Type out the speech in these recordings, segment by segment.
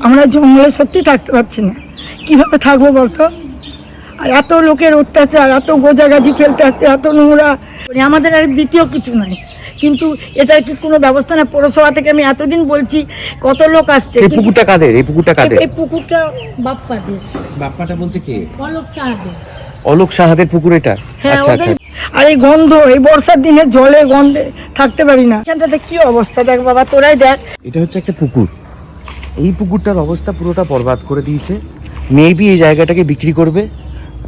আমরা জঙ্গলে সত্যি থাকতে পারছি না, কিভাবে থাকবো বলতো? আর এত লোকের অত্যাচার, এত গোজাগাজি ফেলতে আসছে, এত নোংরা, আমাদের আর দ্বিতীয় কিছু নাই। কিন্তু এটা কি কোনো ব্যবস্থা না? পৌরসভা থেকে আমি এতদিন বলছি, কত লোক আসছে। এই পুকুরটা কাদের? এই পুকুরটা কাদের? এই পুকুরটা বাপ্পাদের। বাপ্পাটা বলতে কে? অলোক সাহাদের। অলোক সাহাদের পুকুর এটা? হ্যাঁ, আচ্ছা আচ্ছা। আর এই গন্ধ, এই বর্ষার দিনে জলে গন্ধে থাকতে পারি না। এখানটাতে কি অবস্থা দেখ বাবা, তোরাই দেখ। এটা হচ্ছে একটা পুকুর, এই পুকুরটার অবস্থা পুরোটা বরবাদ করে দিয়েছে। মেবি এই জায়গাটাকে বিক্রি করবে,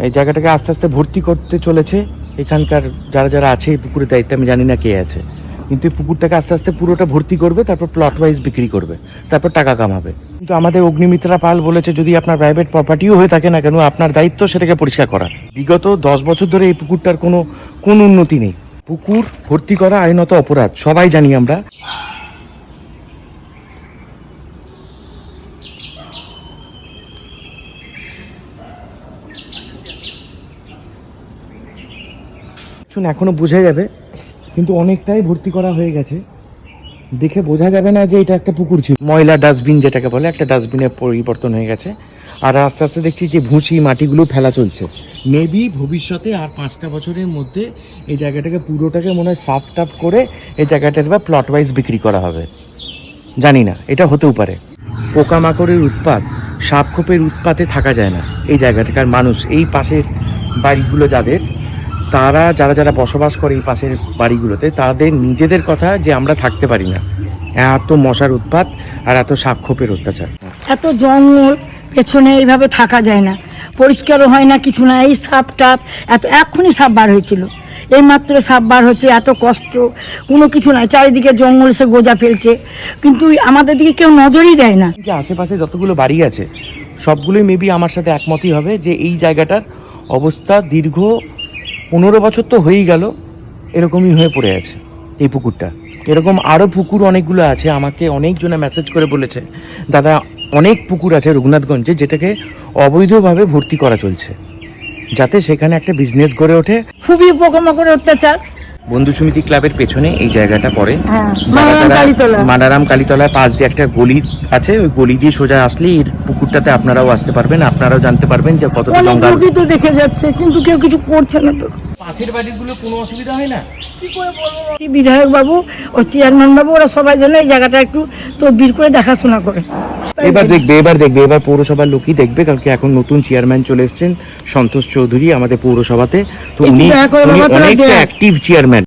এই জায়গাটাকে আস্তে আস্তে ভর্তি করতে চলেছে। এখানকার যারা যারা আছে এই পুকুরের দায়িত্বে আমি জানি না কে আছে, কিন্তু এই পুকুরটাকে আস্তে আস্তে পুরোটা ভর্তি করবে, তারপর প্লট ওয়াইজ বিক্রি করবে, তারপর টাকা কামাবে। কিন্তু আমাদের অগ্নিমিত্রা পাল বলেছে যদি আপনার প্রাইভেট প্রপার্টিও হয়ে থাকে না কেন, আপনার দায়িত্ব সেটাকে পরিষ্কার করা। বিগত 10 বছর ধরে এই পুকুরটার কোনো উন্নতি নেই। পুকুর ভর্তি করা আইনত অপরাধ, সবাই জানি আমরা। এখনো বোঝা যাবে, কিন্তু অনেকটাই ভর্তি করা হয়ে গেছে, দেখে বোঝা যাবে না যে এটা একটা পুকুর ছিল। ময়লা ডাস্টবিন যেটাকে বলে, একটা ডাস্টবিনে পরিবর্তন হয়ে গেছে। আর আস্তে আস্তে দেখছি যে ভুঁচি মাটিগুলো ফেলা চলছে। মেবি ভবিষ্যতে আর 5টা বছরের মধ্যে এই জায়গাটাকে পুরোটাকে মনে হয় সাফ টাফ করে এই জায়গাটাতে বা প্লট ওয়াইজ বিক্রি করা হবে। জানি না, এটা হতেও পারে। পোকামাকড়ের উৎপাত, সাপখোপের উৎপাতে থাকা যায় না এই জায়গাটাকার মানুষ। এই পাশের বাড়িগুলো যারা যারা বসবাস করে এই পাশের বাড়িগুলোতে, তাদের নিজেদের কথা যে আমরা থাকতে পারি না, এত মশার উৎপাত আর এত সাপখোপের অত্যাচার। এত জঙ্গল পেছনে, এইভাবে থাকা যায় না, পরিষ্কারও হয় না, কিছু না। এই সাপ টাপ, এক্ষুনি সাপ বার হয়েছিল, এই মাত্র সাপ বার হচ্ছে। এত কষ্ট, কোনো কিছু নাই, চারিদিকে জঙ্গল সে গোজা ফেলছে, কিন্তু আমাদের দিকে কেউ নজরই দেয় না। আশেপাশে যতগুলো বাড়ি আছে সবগুলোই মেবি আমার সাথে একমতই হবে যে এই জায়গাটার অবস্থা দীর্ঘ 15 বছর তো হয়েই গেল এরকমই হয়ে পড়ে আছে এই পুকুরটা। এরকম আরও পুকুর অনেকগুলো আছে। আমাকে অনেকজনে মেসেজ করে বলেছে, দাদা অনেক পুকুর আছে রঘুনাথগঞ্জে যেটাকে অবৈধভাবে ভর্তি করা চলছে, যাতে সেখানে একটা বিজনেস গড়ে ওঠে। খুবই পোকামাকড়ের অত্যাচার। বন্ধু সমিতি ক্লাবের পেছনে এই জায়গাটা পড়ে, মানারাম কালীতলার পাশ দিয়ে একটা গলি আছে, ওই গলি দিয়ে সোজা আসলে এই পুকুরটাতে আপনারাও আসতে পারবেন, আপনারাও জানতে পারবেন যে কত লোকই তো দেখে যাচ্ছে, কিন্তু কেউ কিছু করছে না। তো পাশের বাড়িগুলো কোনো অসুবিধা হয় না? কি করে বলবো, বিধায়ক বাবু ও চেয়ারম্যান বাবু ওরা সবাই যেন এই জায়গাটা একটু তদবির করে দেখাশোনা করে। এবার দেখবে এবার পৌরসভার লোকই দেখবে, কারণ কি এখন নতুন চেয়ারম্যান চলে এসেছেন সন্তোষ চৌধুরী আমাদের পৌরসভাতে, তো উনি অনেকটা অ্যাক্টিভ চেয়ারম্যান।